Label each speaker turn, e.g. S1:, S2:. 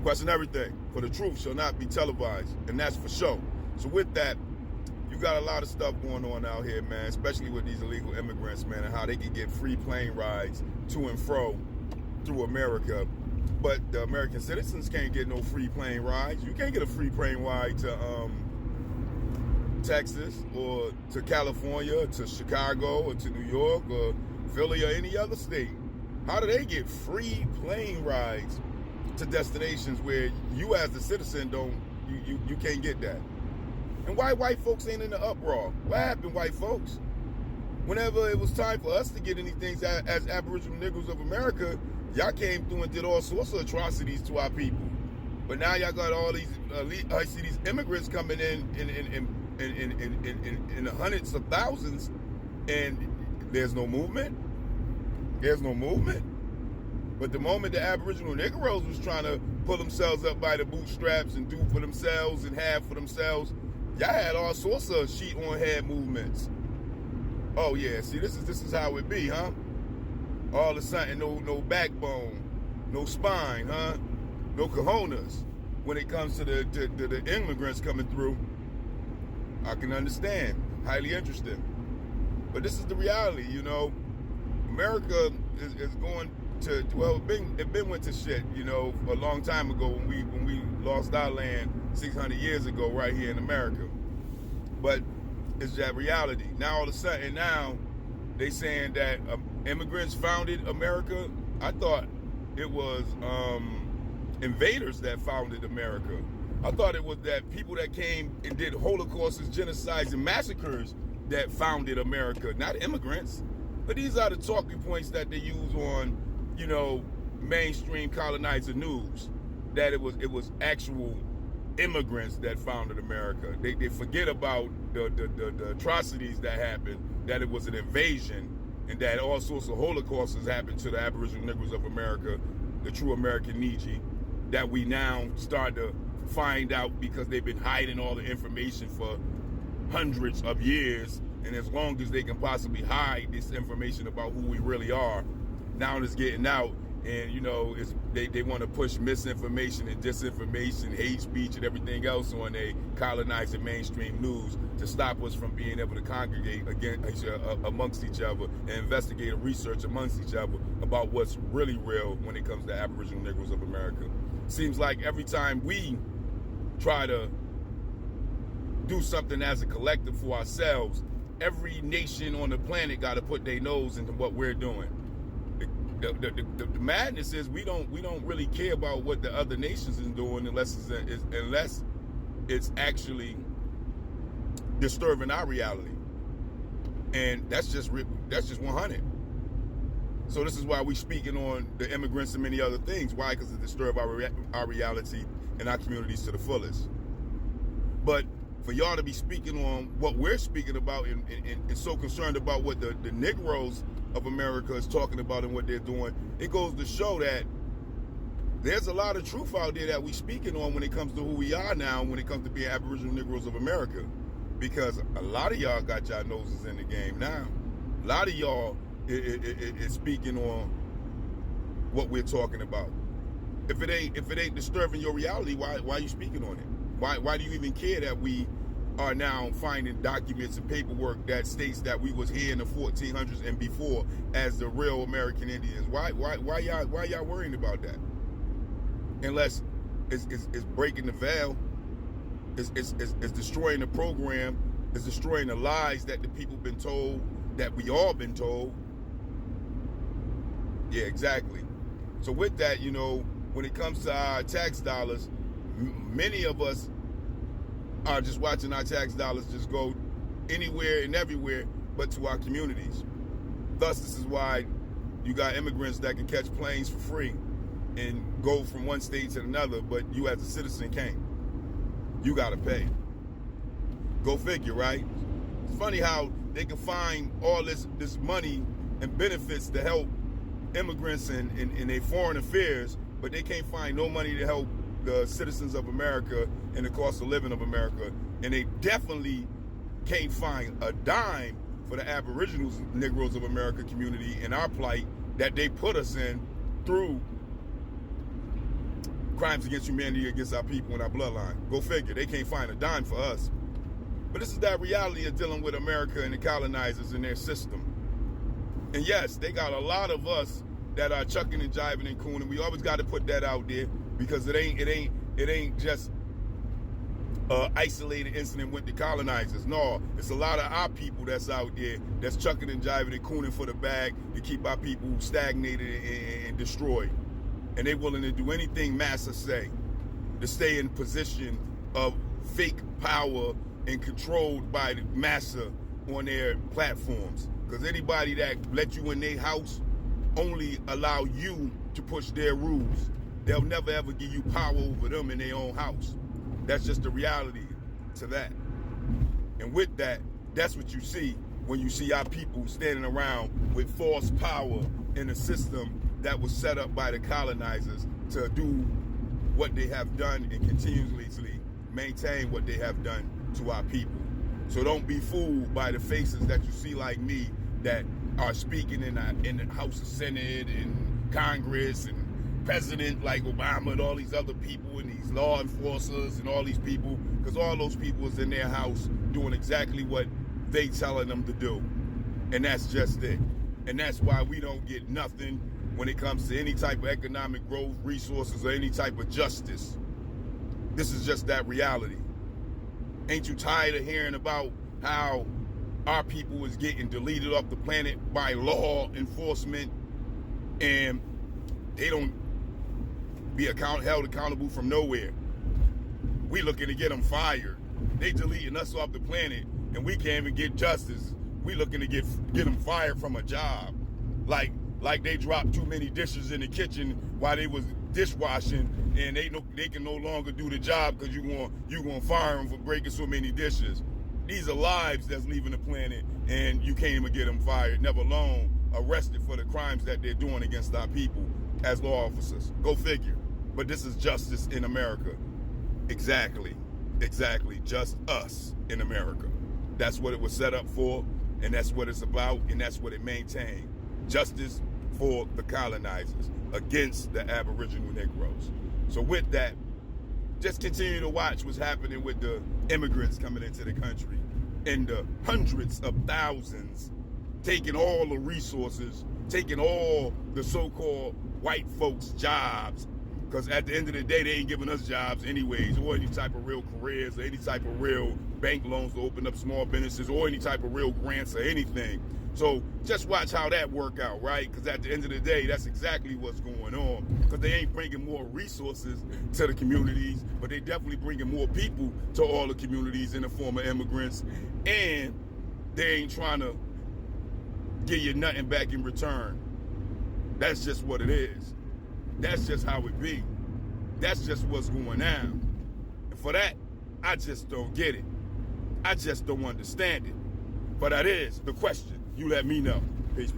S1: Question everything, for the truth shall not be televised, and that's for sure. So with that, you got a lot of stuff going on out here, man, especially with these illegal immigrants, man, and how they can get free plane rides to and fro through America. But the American citizens can't get no free plane rides. You can't get a free plane ride to Texas or to California or to Chicago or to New York or Philly or any other state. How do they get free plane rides to destinations where you as the citizen you can't get that? And why white folks ain't in the uproar? What happened, white folks? Whenever it was time for us to get anything as Aboriginal Negroes of America, y'all came through and did all sorts of atrocities to our people. But now y'all got all these, I see these immigrants coming in the hundreds of thousands, and there's no movement. There's no movement. But the moment the Aboriginal Negroes was trying to pull themselves up by the bootstraps and do for themselves and have for themselves, y'all had all sorts of sheet on head movements. Oh yeah, see, this is how it be, huh? All of a sudden, no backbone, no spine, huh? No cojones when it comes to the immigrants coming through. I can understand. Highly interesting. But this is the reality, you know. America is going to, well, it been went to shit, you know, a long time ago when we lost our land 600 years ago right here in America. But it's that reality. Now all of a sudden now they saying that immigrants founded America. I thought it was invaders that founded America. I thought it was that people that came and did holocausts, genocides, and massacres that founded America, not immigrants. But these are the talking points that they use on, you know, mainstream colonizer news, that it was actual immigrants that founded America. They forget about the atrocities that happened, that it was an invasion, and that all sorts of holocausts happened to the Aboriginal Negroes of America, the true American Niji, that we now start to find out because they've been hiding all the information for hundreds of years. And as long as they can possibly hide this information about who we really are, now it's getting out. And, you know, they want to push misinformation and disinformation, hate speech, and everything else on a colonizing mainstream news to stop us from being able to congregate amongst each other and investigate and research amongst each other about what's really real when it comes to Aboriginal Negroes of America. Seems like every time we try to do something as a collective for ourselves, every nation on the planet got to put their nose into what we're doing. The madness is we don't really care about what the other nations is doing unless it's actually disturbing our reality, and that's just 100. So this is why we speaking on the immigrants and many other things. Why? Because it disturbs our reality and our communities to the fullest. But for y'all to be speaking on what we're speaking about and so concerned about what the Negroes of America is talking about and what they're doing, it goes to show that there's a lot of truth out there that we speaking on when it comes to who we are now, when it comes to being Aboriginal Negroes of America. Because a lot of y'all got y'all noses in the game now. A lot of y'all is speaking on what we're talking about. If it ain't disturbing your reality, why are you speaking on it? Why do you even care that we are now finding documents and paperwork that states that we was here in the 1400s and before as the real American Indians? Why y'all worrying about that? Unless it's breaking the veil, it's destroying the program, it's destroying the lies that the people been told, that we all been told. Yeah, exactly. So with that, you know, when it comes to our tax dollars, many of us are just watching our tax dollars just go anywhere and everywhere but to our communities. Thus, this is why you got immigrants that can catch planes for free and go from one state to another, but you as a citizen can't. You gotta pay. Go figure, right? It's funny how they can find all this money and benefits to help immigrants in their foreign affairs, but they can't find no money to help the citizens of America and the cost of living of America. And they definitely can't find a dime for the Aboriginal Negroes of America community and our plight that they put us in through crimes against humanity against our people and our bloodline. Go figure. They can't find a dime for us. But this is that reality of dealing with America and the colonizers and their system. And yes, they got a lot of us that are chucking and jiving and cooning. We always got to put that out there because it ain't just isolated incident with the colonizers. No, it's a lot of our people that's out there that's chucking and jiving and cooning for the bag to keep our people stagnated and destroyed. And they willing to do anything Massa say to stay in position of fake power and controlled by the Massa on their platforms. Because anybody that let you in their house only allow you to push their rules. They'll never ever give you power over them in their own house. That's just the reality to that. And with that, that's what you see when you see our people standing around with false power in a system that was set up by the colonizers to do what they have done and continuously maintain what they have done to our people. So don't be fooled by the faces that you see like me that are speaking in the House of Senate and Congress and President like Obama and all these other people and these law enforcers and all these people, because all those people is in their house doing exactly what they telling them to do. And that's just it. And that's why we don't get nothing when it comes to any type of economic growth, resources, or any type of justice. This is just that reality. Ain't you tired of hearing about how our people is getting deleted off the planet by law enforcement and they don't be held accountable from nowhere? We looking to get them fired. They deleting us off the planet and we can't even get justice. We looking to get them fired from a job. Like they dropped too many dishes in the kitchen while they was dishwashing and they can no longer do the job because you gonna fire them for breaking so many dishes. These are lives that's leaving the planet and you can't even get them fired, never alone arrested for the crimes that they're doing against our people as law officers. Go figure. But this is justice in America. Exactly. Just us in America. That's what it was set up for, and that's what it's about, and that's what it maintained. Justice for the colonizers against the Aboriginal Negroes. So with that, just continue to watch what's happening with the immigrants coming into the country and the hundreds of thousands taking all the resources, taking all the so-called white folks' jobs, because at the end of the day, they ain't giving us jobs anyways, or any type of real careers, or any type of real bank loans to open up small businesses, or any type of real grants or anything. So just watch how that work out, right? Because at the end of the day, that's exactly what's going on. Because they ain't bringing more resources to the communities, but they definitely bringing more people to all the communities in the form of immigrants. And they ain't trying to give you nothing back in return. That's just what it is. That's just how it be. That's just what's going on. And for that, I just don't get it. I just don't understand it. But that is the question. You let me know. Peace.